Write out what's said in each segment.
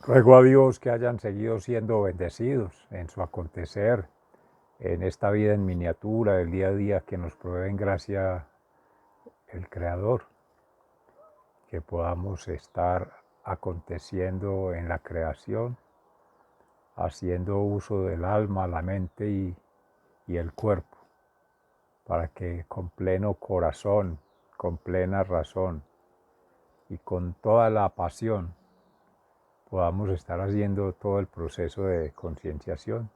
Ruego a Dios que hayan seguido siendo bendecidos en su acontecer, en esta vida en miniatura, del día a día que nos provee en gracia el Creador, que podamos estar aconteciendo en la creación, haciendo uso del alma, la mente y el cuerpo, para que con pleno corazón, con plena razón y con toda la pasión podamos estar haciendo todo el proceso de concienciación,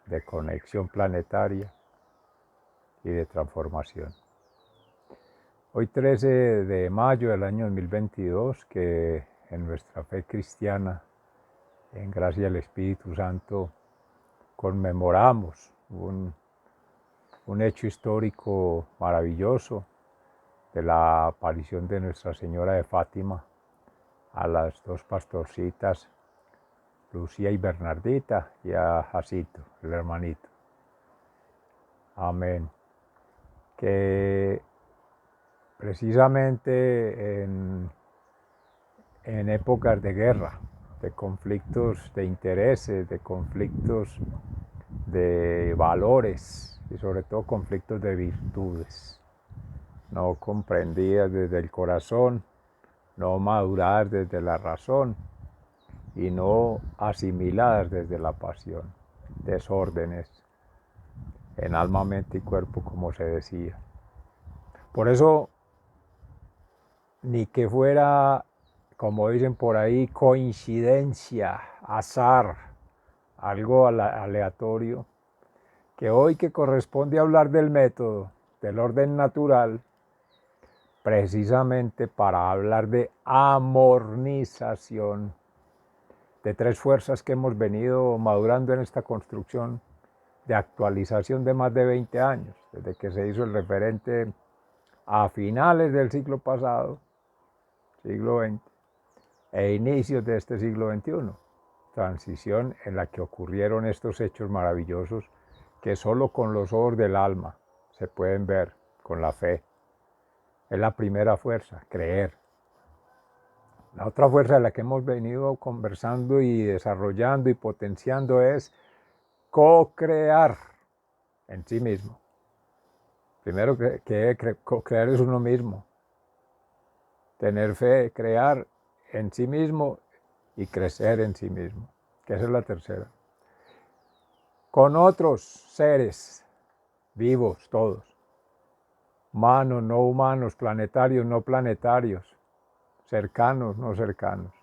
de conexión planetaria y de transformación. Hoy 13 de mayo del año 2022, que en nuestra fe cristiana, en gracia del Espíritu Santo, conmemoramos un hecho histórico maravilloso de la aparición de Nuestra Señora de Fátima a las dos pastorcitas, Lucía y Bernardita, y a Jacito, el hermanito. Amén. Que precisamente en épocas de guerra, de conflictos de intereses, de conflictos de valores y sobre todo conflictos de virtudes, no comprendidas desde el corazón, no maduradas desde la razón y no asimiladas desde la pasión, desórdenes en alma, mente y cuerpo, como se decía. Por eso, ni que fuera, como dicen por ahí, coincidencia, azar, algo aleatorio, que hoy que corresponde hablar del método, del orden natural, precisamente para hablar de amornización, de tres fuerzas que hemos venido madurando en esta construcción de actualización de más de 20 años, desde que se hizo el referente a finales del siglo pasado, siglo XX, e inicios de este siglo XXI, transición en la que ocurrieron estos hechos maravillosos que solo con los ojos del alma se pueden ver, con la fe. Es la primera fuerza, creer. La otra fuerza de la que hemos venido conversando y desarrollando y potenciando es co-crear en sí mismo. Primero que co-crear es uno mismo. Tener fe, crear en sí mismo y crecer en sí mismo, que esa es la tercera. Con otros seres vivos, todos. Humanos, no humanos, planetarios, no planetarios, cercanos, no cercanos.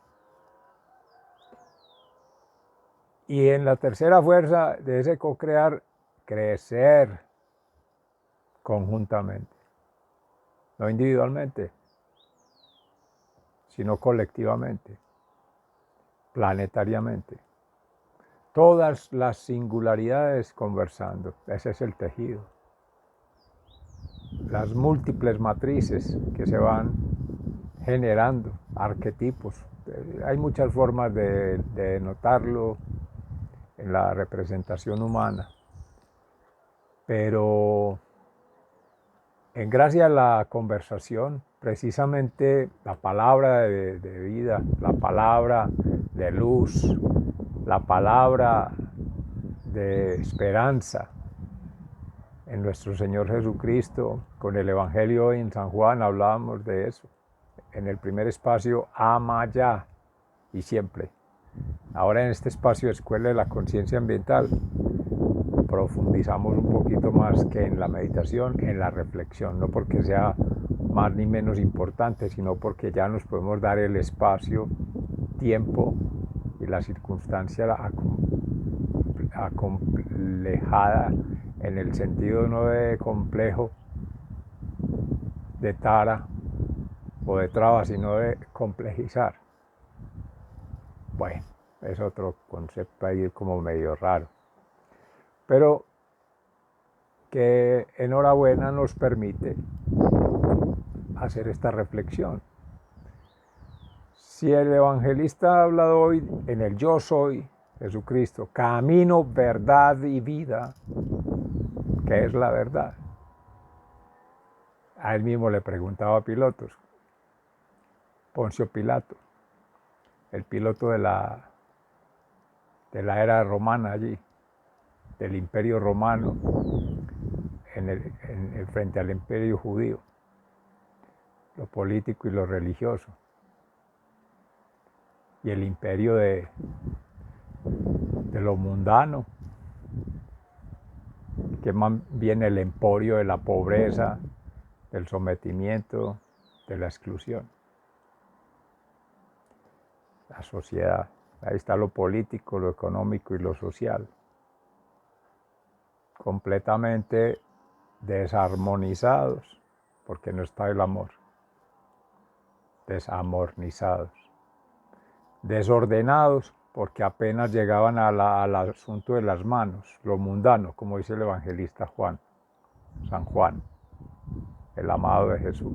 Y en la tercera fuerza de ese co-crear, crecer conjuntamente, no individualmente, sino colectivamente, planetariamente. Todas las singularidades conversando, ese es el tejido. Las múltiples matrices que se van generando, arquetipos. Hay muchas formas de notarlo en la representación humana, pero en gracia a la conversación, precisamente la palabra de vida, la palabra de luz, la palabra de esperanza en nuestro Señor Jesucristo, con el Evangelio hoy en San Juan hablábamos de eso. En el primer espacio, ama ya y siempre. Ahora en este espacio de Escuela de la Conciencia Ambiental profundizamos un poquito más que en la meditación, en la reflexión, no porque sea más ni menos importante, sino porque ya nos podemos dar el espacio, tiempo y la circunstancia acomplejada en el sentido no de complejo, de tara o de traba, sino de complejizar. Bueno, es otro concepto ahí como medio raro, pero que enhorabuena nos permite hacer esta reflexión. Si el evangelista ha hablado hoy en el yo soy, Jesucristo, camino, verdad y vida, ¿qué es la verdad? A él mismo le preguntaba a Pilatos, Poncio Pilato, el piloto de la de la era romana allí, del imperio romano frente al imperio judío, lo político y lo religioso, y el imperio de lo mundano, que más bien el emporio de la pobreza, del sometimiento, de la exclusión. La sociedad, ahí está lo político, lo económico y lo social, completamente desarmonizados, porque no está el amor, desamornizados, desordenados, porque apenas llegaban al asunto de las manos, lo mundano, como dice el evangelista Juan, San Juan, el amado de Jesús.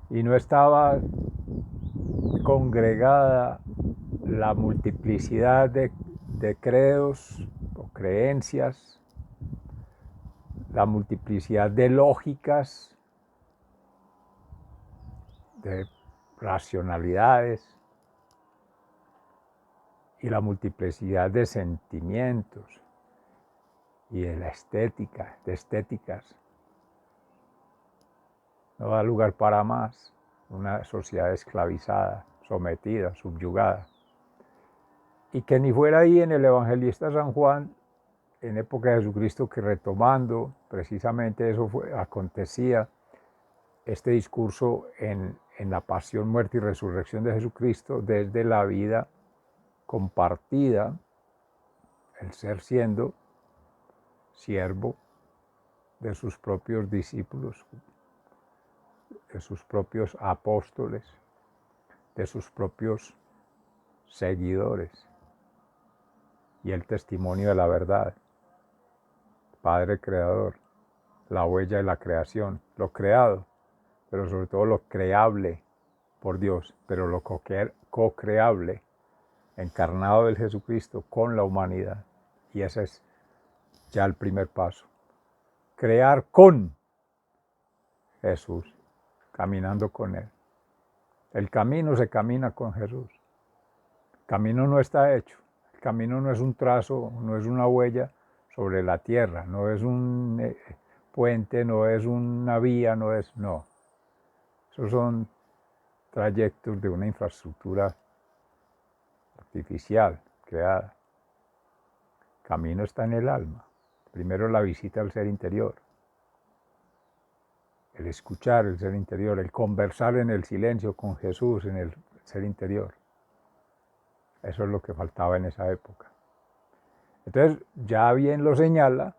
Y no estaba congregada la multiplicidad de credos o creencias, la multiplicidad de lógicas, de racionalidades y la multiplicidad de sentimientos y de la estética, de estéticas. No da lugar para más. Una sociedad esclavizada, sometida, subyugada. Y que ni fuera ahí en el evangelista San Juan, en época de Jesucristo, que retomando precisamente eso acontecía, este discurso en la pasión, muerte y resurrección de Jesucristo, desde la vida compartida, el ser siendo siervo de sus propios discípulos, de sus propios apóstoles, de sus propios seguidores, y el testimonio de la verdad, Padre Creador, la huella de la creación, lo creado, pero sobre todo lo creable por Dios, pero lo co-creable, encarnado del Jesucristo con la humanidad. Y ese es ya el primer paso. Crear con Jesús, caminando con Él. El camino se camina con Jesús. El camino no está hecho. El camino no es un trazo, no es una huella sobre la tierra, no es un puente, no es una vía, no. Esos son trayectos de una infraestructura artificial, creada. El camino está en el alma. Primero la visita al ser interior, el escuchar el ser interior, el conversar en el silencio con Jesús en el ser interior. Eso es lo que faltaba en esa época. Entonces, ya bien lo señala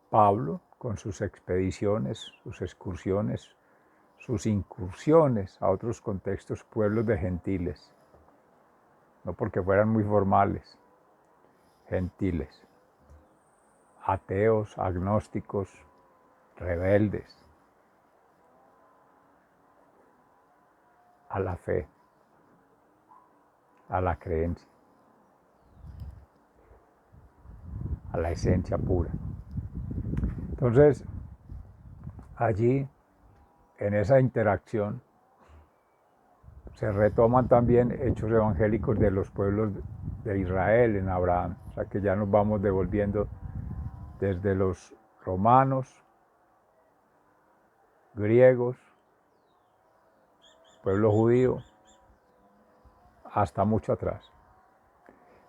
Pablo con sus expediciones, sus excursiones, sus incursiones a otros contextos, pueblos de gentiles, no porque fueran muy formales, gentiles, ateos, agnósticos, rebeldes a la fe, a la creencia, a la esencia pura. Entonces, allí, en esa interacción, se retoman también hechos evangélicos de los pueblos de Israel en Abraham. O sea que ya nos vamos devolviendo desde los romanos, griegos, pueblo judío, hasta mucho atrás.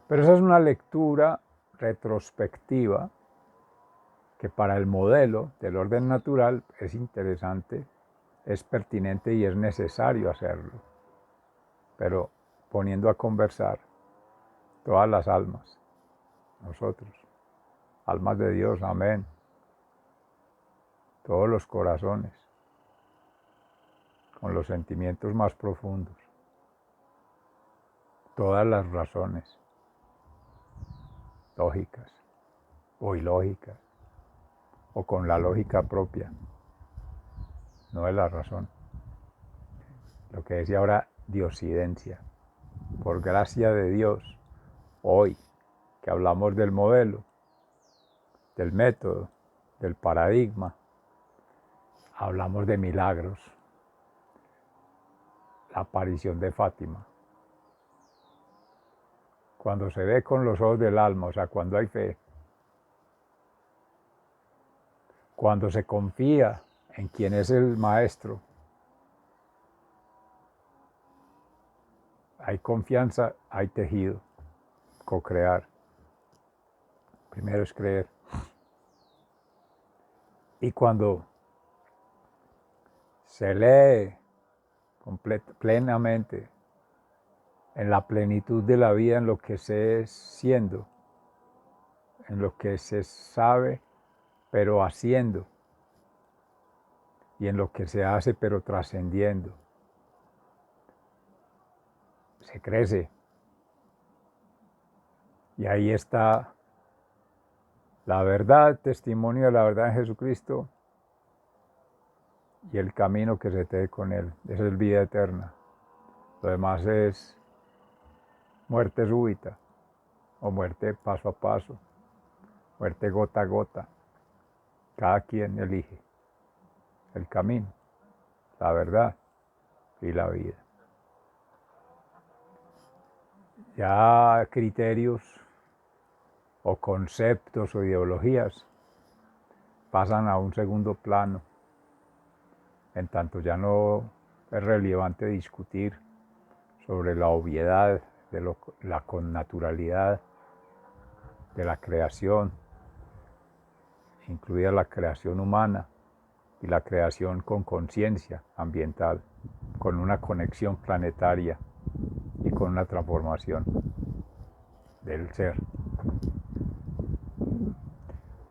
Pero esa es una lectura retrospectiva que para el modelo del orden natural es interesante, es pertinente y es necesario hacerlo. Pero poniendo a conversar todas las almas, nosotros, almas de Dios, amén, todos los corazones, con los sentimientos más profundos, todas las razones, lógicas o ilógicas, o con la lógica propia, no de la razón. Lo que decía ahora, diosidencia. Por gracia de Dios, hoy que hablamos del modelo, del método, del paradigma, hablamos de milagros, la aparición de Fátima, cuando se ve con los ojos del alma, o sea, cuando hay fe, cuando se confía en quien es el maestro, hay confianza, hay tejido, co-crear. Primero es creer. Y cuando se lee plenamente en la plenitud de la vida, en lo que se es siendo, en lo que se sabe, pero haciendo, y en lo que se hace, pero trascendiendo, se crece. Y ahí está la verdad, testimonio de la verdad en Jesucristo y el camino que se te dé con Él. Esa es vida eterna. Lo demás es muerte súbita o muerte paso a paso, muerte gota a gota. Cada quien elige el camino, la verdad y la vida. Ya criterios o conceptos o ideologías pasan a un segundo plano, en tanto ya no es relevante discutir sobre la obviedad de la connaturalidad de la creación, incluida la creación humana y la creación con conciencia ambiental, con una conexión planetaria y con una transformación del ser.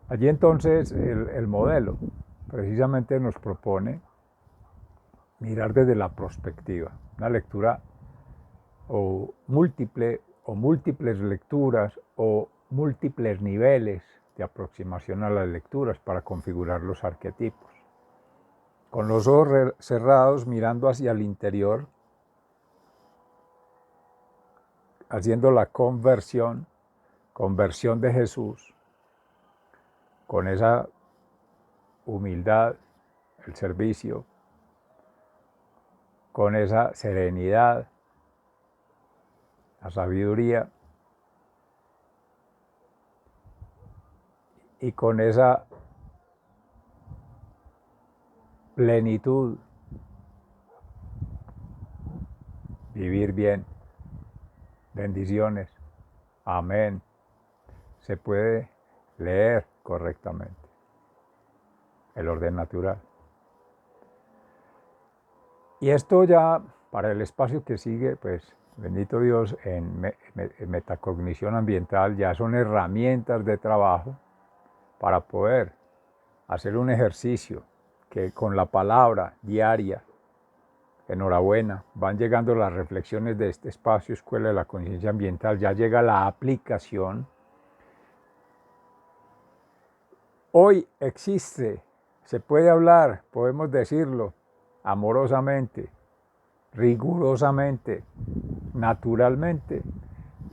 Allí entonces el modelo precisamente nos propone mirar desde la perspectiva, una lectura o múltiples lecturas o múltiples niveles de aproximación a las lecturas para configurar los arquetipos. Con los ojos cerrados, mirando hacia el interior, haciendo la conversión de Jesús, con esa humildad, el servicio, con esa serenidad, la sabiduría y con esa plenitud, vivir bien, bendiciones, amén, se puede leer correctamente el orden natural. Y esto ya para el espacio que sigue, pues bendito Dios, en metacognición ambiental ya son herramientas de trabajo para poder hacer un ejercicio que con la palabra diaria, enhorabuena, van llegando las reflexiones de este espacio Escuela de la Conciencia Ambiental, ya llega la aplicación. Hoy existe, se puede hablar, podemos decirlo amorosamente, rigurosamente, naturalmente,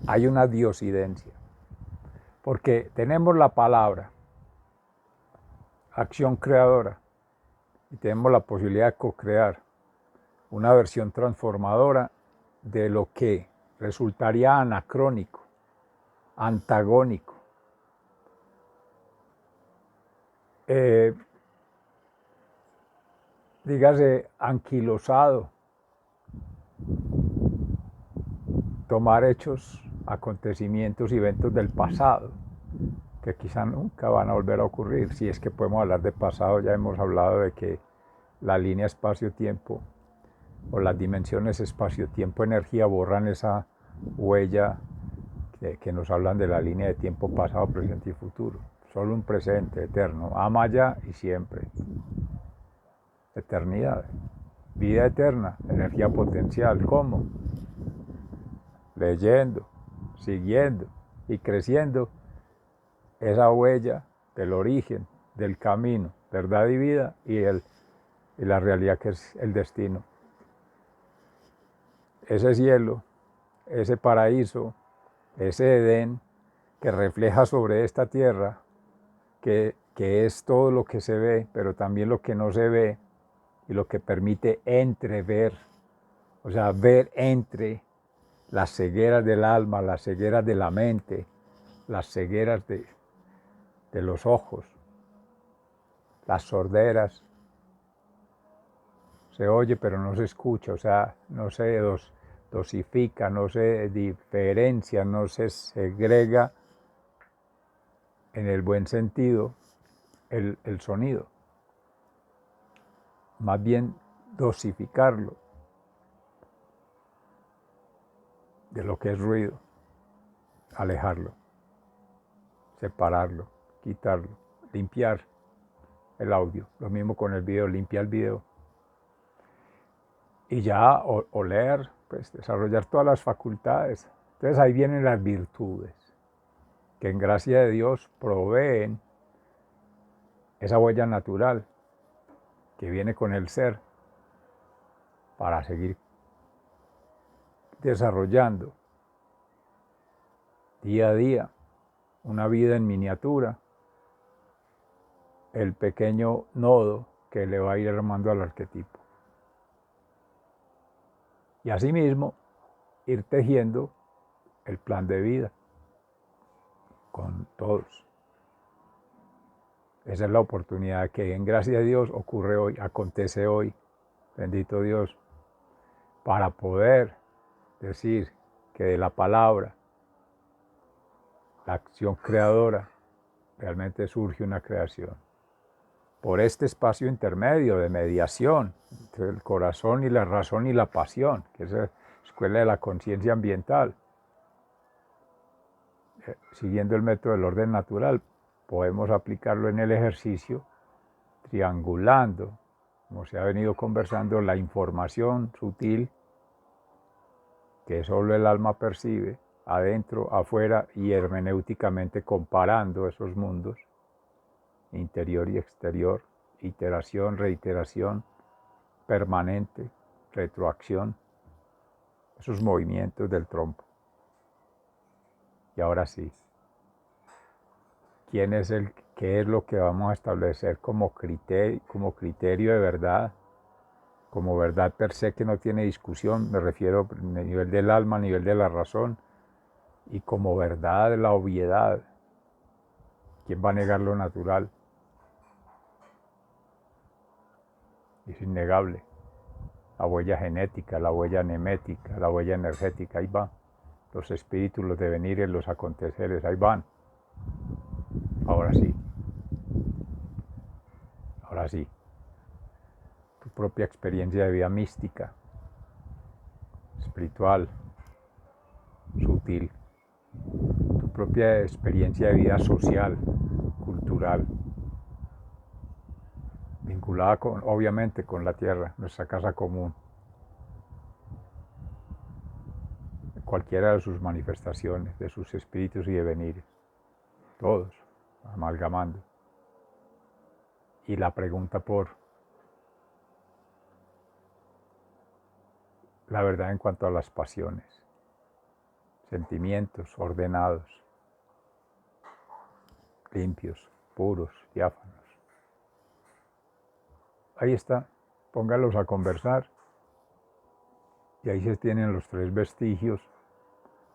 hay una diosidencia. Porque tenemos la palabra, acción creadora, y tenemos la posibilidad de co-crear una versión transformadora de lo que resultaría anacrónico, antagónico, dígase anquilosado, tomar hechos, acontecimientos y eventos del pasado, que quizá nunca van a volver a ocurrir. Si es que podemos hablar de pasado, ya hemos hablado de que la línea espacio-tiempo o las dimensiones espacio-tiempo-energía borran esa huella que nos hablan de la línea de tiempo pasado, presente y futuro. Solo un presente eterno, ama ya y siempre. Eternidad, vida eterna, energía potencial. ¿Cómo? Leyendo, siguiendo y creciendo esa huella del origen, del camino, verdad y vida y la realidad que es el destino. Ese cielo, ese paraíso, ese Edén que refleja sobre esta tierra, que es todo lo que se ve, pero también lo que no se ve y lo que permite entrever, o sea, ver entre las cegueras del alma, las cegueras de la mente, las cegueras de los ojos, las sorderas. Se oye pero no se escucha, o sea, no se dosifica, no se diferencia, no se segrega en el buen sentido el sonido. Más bien dosificarlo de lo que es ruido, alejarlo, separarlo, quitarlo, limpiar el audio. Lo mismo con el video, limpia el video. Y ya oler, pues desarrollar todas las facultades. Entonces ahí vienen las virtudes, que en gracia de Dios proveen esa huella natural que viene con el ser para seguir desarrollando día a día una vida en miniatura, el pequeño nodo que le va a ir armando al arquetipo. Y asimismo, ir tejiendo el plan de vida con todos. Esa es la oportunidad que en gracia de Dios ocurre hoy, acontece hoy, bendito Dios, para poder decir que de la palabra, la acción creadora, realmente surge una creación. Por este espacio intermedio de mediación entre el corazón y la razón y la pasión, que es la escuela de la conciencia ambiental, siguiendo el método del orden natural, podemos aplicarlo en el ejercicio, triangulando, como se ha venido conversando, la información sutil que solo el alma percibe, adentro, afuera, y hermenéuticamente comparando esos mundos, interior y exterior, iteración, reiteración, permanente, retroacción, esos movimientos del trompo. Y ahora sí, ¿qué es lo que vamos a establecer como criterio de verdad? Como verdad per se que no tiene discusión, me refiero a nivel del alma, a nivel de la razón, y como verdad de la obviedad. ¿Quién va a negar lo natural? Es innegable. La huella genética, la huella nemética, la huella energética, ahí va. Los espíritus, los devenires, los aconteceres, ahí van. Ahora sí. Ahora sí. Tu propia experiencia de vida mística, espiritual, sutil. Tu propia experiencia de vida social, cultural, vinculada obviamente con la tierra, nuestra casa común. Cualquiera de sus manifestaciones, de sus espíritus y devenires. Todos, amalgamando. Y la pregunta por la verdad en cuanto a las pasiones, sentimientos ordenados, limpios, puros, diáfanos. Ahí está, póngalos a conversar y ahí se tienen los tres vestigios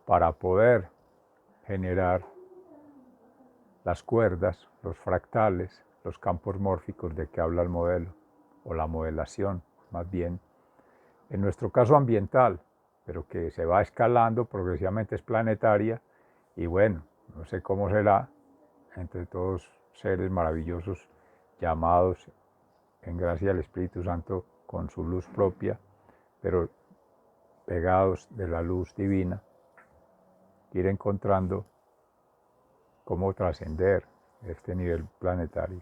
para poder generar las cuerdas, los fractales, los campos mórficos de que habla el modelo, o la modelación, más bien, en nuestro caso ambiental, pero que se va escalando, progresivamente es planetaria, y bueno, no sé cómo será entre todos seres maravillosos llamados en gracia del Espíritu Santo con su luz propia, pero pegados de la luz divina, ir encontrando cómo trascender este nivel planetario.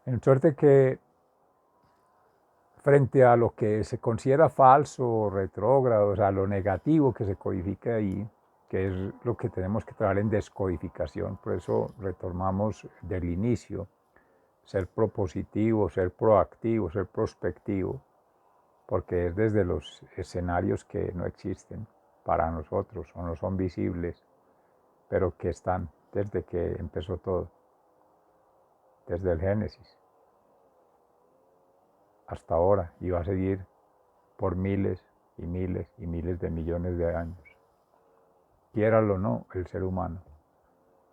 En suerte que frente a lo que se considera falso o retrógrado, o sea, lo negativo que se codifica ahí, que es lo que tenemos que trabajar en descodificación, por eso retomamos del inicio, ser propositivo, ser proactivo, ser prospectivo, porque es desde los escenarios que no existen para nosotros o no son visibles, pero que están desde que empezó todo, desde el Génesis hasta ahora, y va a seguir por miles y miles de millones de años. Quiéralo o no, el ser humano.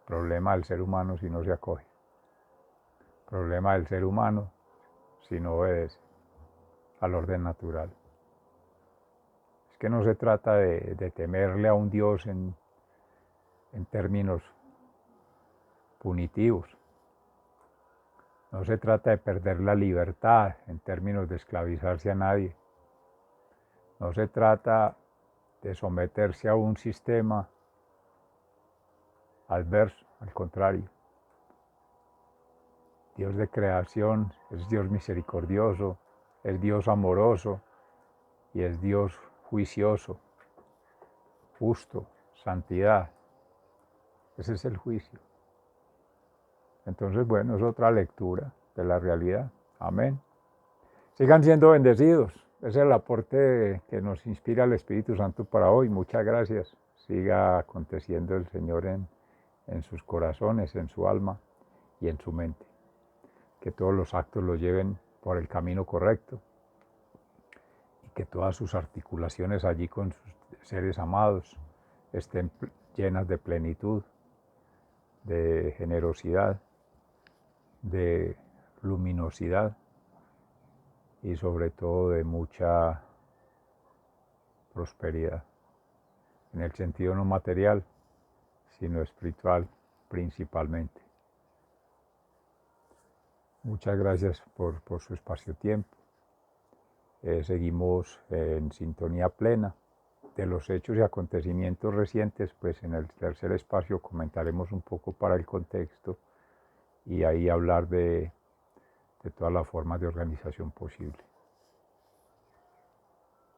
Problema del ser humano si no se acoge. Problema del ser humano si no obedece al orden natural. Es que no se trata de temerle a un Dios en términos punitivos. No se trata de perder la libertad en términos de esclavizarse a nadie. No se trata de someterse a un sistema adverso, al contrario. Dios de creación es Dios misericordioso, es Dios amoroso y es Dios juicioso, justo, santidad. Ese es el juicio. Entonces, bueno, es otra lectura de la realidad. Amén. Sigan siendo bendecidos. Ese es el aporte que nos inspira el Espíritu Santo para hoy. Muchas gracias. Siga aconteciendo el Señor en sus corazones, en su alma y en su mente. Que todos los actos los lleven por el camino correcto y que todas sus articulaciones allí con sus seres amados estén llenas de plenitud, de generosidad, de luminosidad y sobre todo de mucha prosperidad, en el sentido no material, sino espiritual principalmente. Muchas gracias por su espacio-tiempo. Seguimos en sintonía plena de los hechos y acontecimientos recientes, pues en el tercer espacio comentaremos un poco para el contexto y ahí hablar de todas las formas de organización posible.